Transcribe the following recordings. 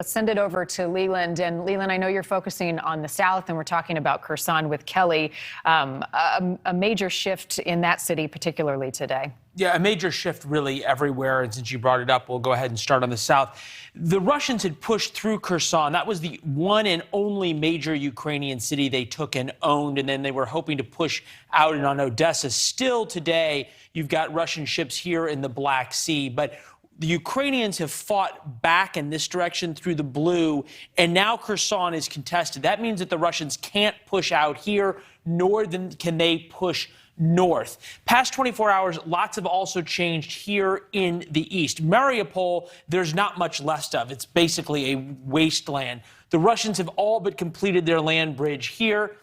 Let's send it over to Leland. And Leland, I know you're focusing on the South, and we're talking about Kherson with Kelly. A major shift in that city, particularly today. Yeah, a major shift really everywhere. And since you brought it up, we'll go ahead and start on the South. The Russians had pushed through Kherson. That was the one and only major Ukrainian city they took and owned. And then they were hoping to push out and on Odessa. Still today, you've got Russian ships here in the Black Sea. But the Ukrainians have fought back in this direction through the blue, and now Kherson is contested. That means that the Russians can't push out here, nor can they push north. Past 24 hours, lots have also changed here in the east. Mariupol, there's not much left of. It's basically a wasteland. The Russians have all but completed their land bridge here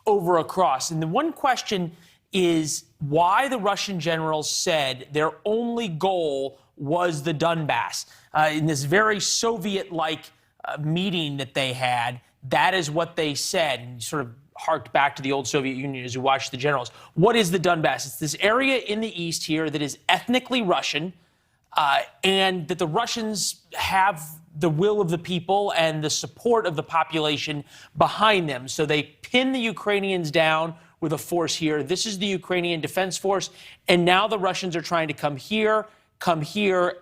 over across. And the one question is why the Russian generals said their only goal was the Donbass. In this very Soviet-like meeting that they had, that is what they said, and sort of harked back to the old Soviet Union as you watched the generals. What is the Donbass? It's this area in the east here that is ethnically Russian, and that the Russians have the will of the people and the support of the population behind them. So they pin the Ukrainians down with a force here. This is the Ukrainian Defense Force, and now the Russians are trying to come here,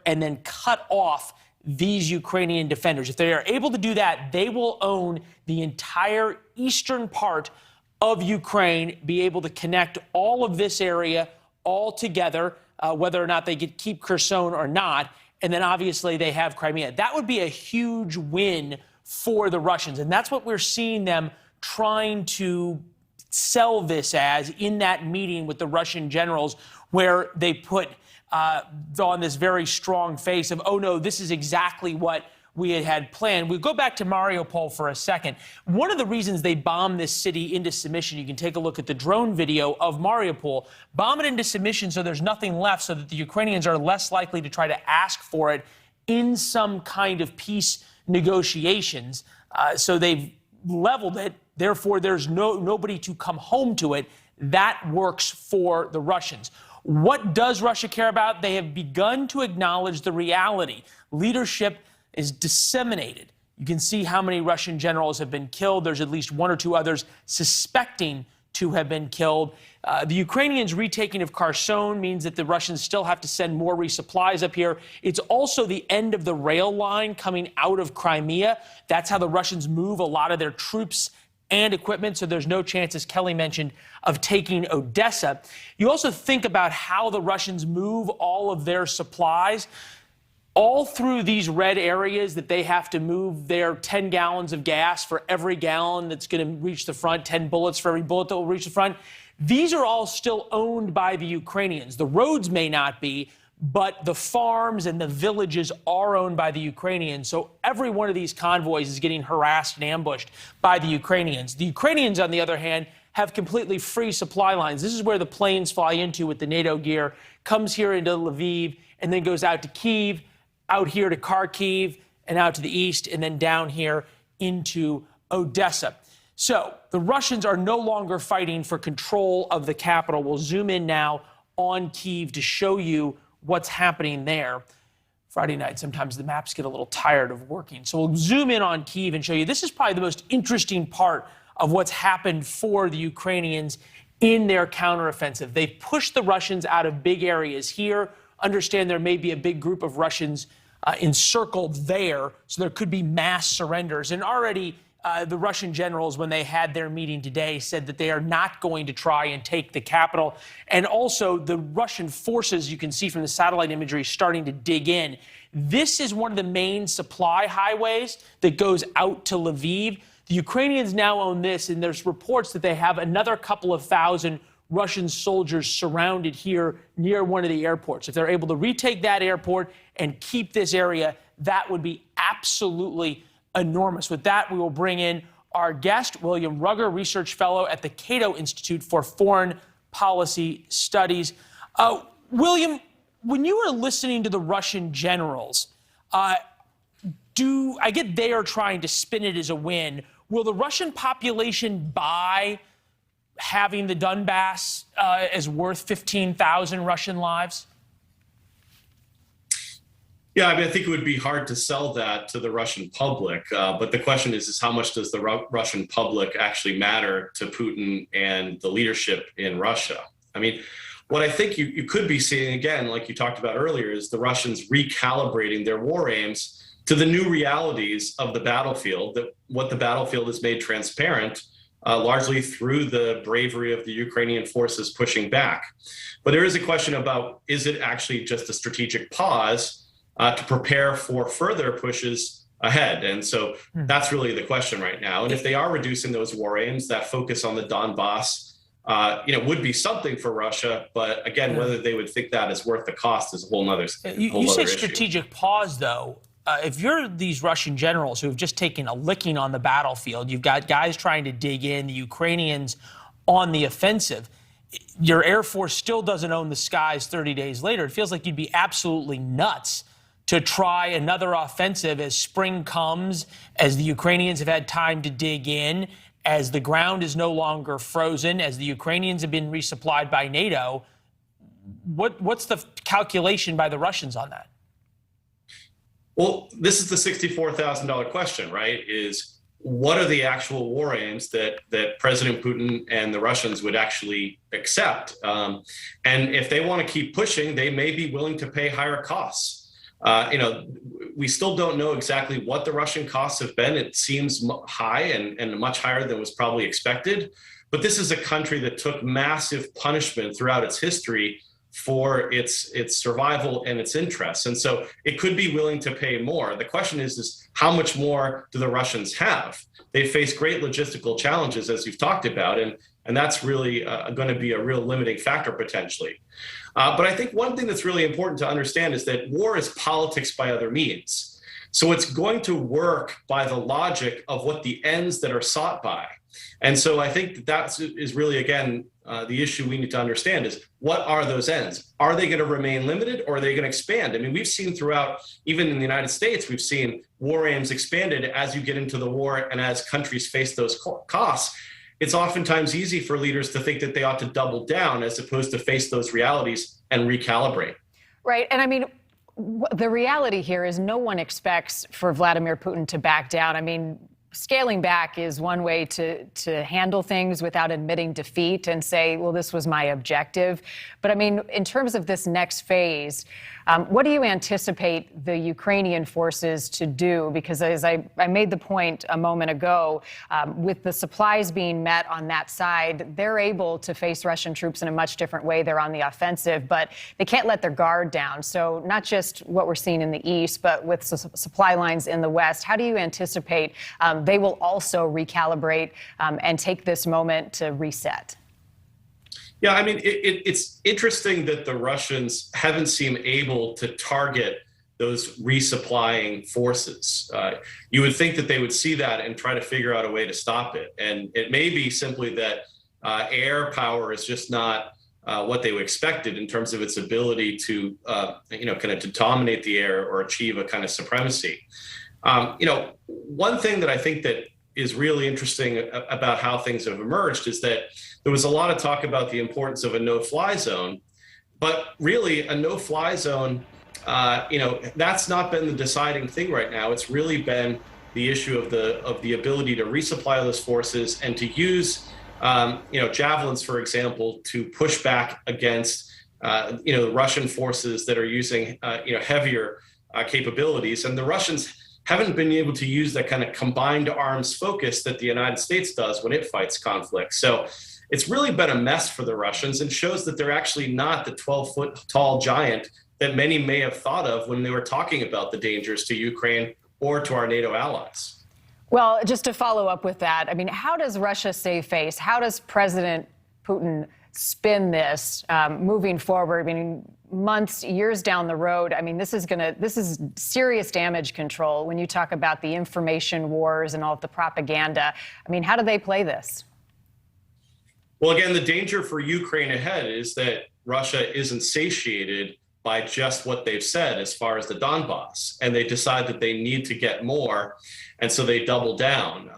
and then cut off these Ukrainian defenders. If they are able to do that, they will own the entire eastern part of Ukraine, be able to connect all of this area all together, whether or not they keep Kherson or not. And then obviously they have Crimea. That would be a huge win for the Russians. And that's what we're seeing them trying to sell this as in that meeting with the Russian generals, where they put on this very strong face of, oh, no, this is exactly what we had planned. We go back to Mariupol for a second. One of the reasons they bombed this city into submission, you can take a look at the drone video of Mariupol, bomb it into submission so there's nothing left, so that the Ukrainians are less likely to try to ask for it in some kind of peace negotiations. So they've leveled it. Therefore, there's nobody to come home to it. That works for the Russians. What does Russia care about? They have begun to acknowledge the reality. Leadership is disseminated. You can see how many Russian generals have been killed. There's at least one or two others suspecting to have been killed. The Ukrainians' retaking of Kherson means that the Russians still have to send more resupplies up here. It's also the end of the rail line coming out of Crimea. That's how the Russians move a lot of their troops and equipment, so there's no chance, as Kelly mentioned, of taking Odessa. You also think about how the Russians move all of their supplies all through these red areas that they have to move their 10 gallons of gas for every gallon that's going to reach the front, 10 bullets for every bullet that will reach the front. These are all still owned by the Ukrainians. The roads may not be, but the farms and the villages are owned by the Ukrainians. So every one of these convoys is getting harassed and ambushed by the Ukrainians. The Ukrainians, on the other hand, have completely free supply lines. This is where the planes fly into with the NATO gear, comes here into Lviv, and then goes out to Kyiv, out here to Kharkiv, and out to the east, and then down here into Odessa. So the Russians are no longer fighting for control of the capital. We'll zoom in now on Kyiv to show you what's happening there. Friday night, sometimes the maps get a little tired of working. So we'll zoom in on Kyiv and show you. This is probably the most interesting part of what's happened for the Ukrainians in their counteroffensive. They've pushed the Russians out of big areas here. Understand there may be a big group of Russians encircled there, so there could be mass surrenders. And already the Russian generals, when they had their meeting today, said that they are not going to try and take the capital. And also the Russian forces, you can see from the satellite imagery, starting to dig in. This is one of the main supply highways that goes out to Lviv. The Ukrainians now own this, and there's reports that they have another couple of thousand Russian soldiers surrounded here near one of the airports. If they're able to retake that airport and keep this area, that would be absolutely enormous. With that, we will bring in our guest, William Rugger, Research Fellow at the Cato Institute for Foreign Policy Studies. William, when you were listening to the Russian generals, I get they are trying to spin it as a win. Will the Russian population buy having the Donbass as worth 15,000 Russian lives? Yeah, I mean, I think it would be hard to sell that to the Russian public. But the question is how much does the Russian public actually matter to Putin and the leadership in Russia? I mean, what I think you could be seeing, again, like you talked about earlier, is the Russians recalibrating their war aims to the new realities of the battlefield, that what the battlefield has made transparent, largely through the bravery of the Ukrainian forces pushing back. But there is a question about, is it actually just a strategic pause to prepare for further pushes ahead? And so that's really the question right now. And if they are reducing those war aims, that focus on the Donbass, would be something for Russia. But again, whether they would think that is worth the cost is a whole nother You say issue. strategic pause, though. If you're these Russian generals who have just taken a licking on the battlefield, you've got guys trying to dig in, the Ukrainians on the offensive, your Air Force still doesn't own the skies 30 days later. It feels like you'd be absolutely nuts to try another offensive as spring comes, as the Ukrainians have had time to dig in, as the ground is no longer frozen, as the Ukrainians have been resupplied by NATO. What's the calculation by the Russians on that? Well, this is the $64,000 question, right? Is what are the actual war aims that President Putin and the Russians would actually accept? And if they want to keep pushing, they may be willing to pay higher costs. We still don't know exactly what the Russian costs have been. It seems high and much higher than was probably expected. But this is a country that took massive punishment throughout its history for its survival and its interests. And so it could be willing to pay more. The question is how much more do the Russians have? They face great logistical challenges, as you've talked about, and that's really going to be a real limiting factor potentially. But I think one thing that's really important to understand is that war is politics by other means. So it's going to work by the logic of what the ends that are sought by. And so I think that is really, again, the issue we need to understand is what are those ends? Are they going to remain limited or are they going to expand? I mean, we've seen throughout, even in the United States, we've seen war aims expanded as you get into the war and as countries face those costs. It's oftentimes easy for leaders to think that they ought to double down as opposed to face those realities and recalibrate. Right. And I mean, the reality here is no one expects for Vladimir Putin to back down. I mean, scaling back is one way to handle things without admitting defeat and say, well, this was my objective. But I mean, in terms of this next phase, what do you anticipate the Ukrainian forces to do? Because as I made the point a moment ago, with the supplies being met on that side, they're able to face Russian troops in a much different way. They're on the offensive, but they can't let their guard down. So not just what we're seeing in the east, but with supply lines in the west, how do you anticipate they will also recalibrate and take this moment to reset? Yeah, I mean, it's interesting that the Russians haven't seemed able to target those resupplying forces. You would think that they would see that and try to figure out a way to stop it. And it may be simply that air power is just not what they expected in terms of its ability to, kind of to dominate the air or achieve a kind of supremacy. One thing that I think that is really interesting about how things have emerged is that there was a lot of talk about the importance of a no-fly zone, but really a no-fly zone, that's not been the deciding thing right now. It's really been the issue of the ability to resupply those forces and to use, javelins, for example, to push back against, the Russian forces that are using, heavier capabilities. And the Russians haven't been able to use that kind of combined arms focus that the United States does when it fights conflict. So it's really been a mess for the Russians and shows that they're actually not the 12-foot tall giant that many may have thought of when they were talking about the dangers to Ukraine or to our NATO allies. Well, just to follow up with that, I mean, how does Russia save face? How does President Putin spin this moving forward? I mean, months, years down the road, I mean, this is serious damage control when you talk about the information wars and all of the propaganda. I mean, how do they play this? Well, again, the danger for Ukraine ahead is that Russia isn't satiated by just what they've said as far as the Donbass, and they decide that they need to get more, and so they double down.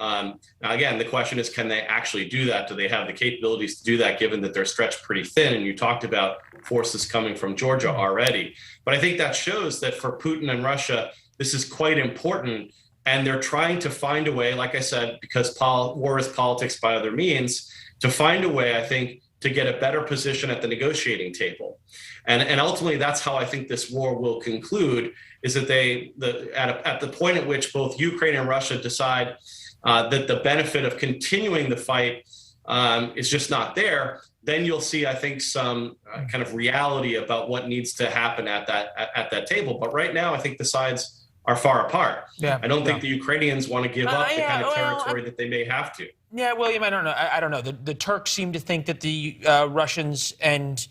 Now, again, the question is, can they actually do that? Do they have the capabilities to do that, given that they're stretched pretty thin? And you talked about forces coming from Georgia already. But I think that shows that for Putin and Russia, this is quite important. And they're trying to find a way, like I said, because war is politics by other means, to find a way, I think, to get a better position at the negotiating table. And ultimately, that's how I think this war will conclude, is that at the point at which both Ukraine and Russia decide that the benefit of continuing the fight is just not there, then you'll see, I think, some kind of reality about what needs to happen at that table. But right now, I think the sides are far apart. Yeah, I don't think the Ukrainians want to give up the kind of territory that they may have to. Yeah, William, I don't know. I don't know. The Turks seem to think that the Russians and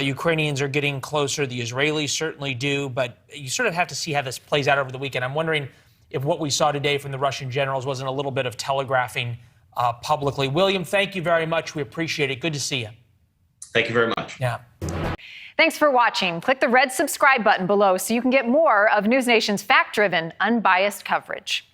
Ukrainians are getting closer. The Israelis certainly do, but you sort of have to see how this plays out over the weekend. I'm wondering if what we saw today from the Russian generals wasn't a little bit of telegraphing publicly. William, thank you very much. We appreciate it. Good to see you. Thank you very much. Yeah. Thanks for watching. Click the red subscribe button below so you can get more of NewsNation's fact-driven, unbiased coverage.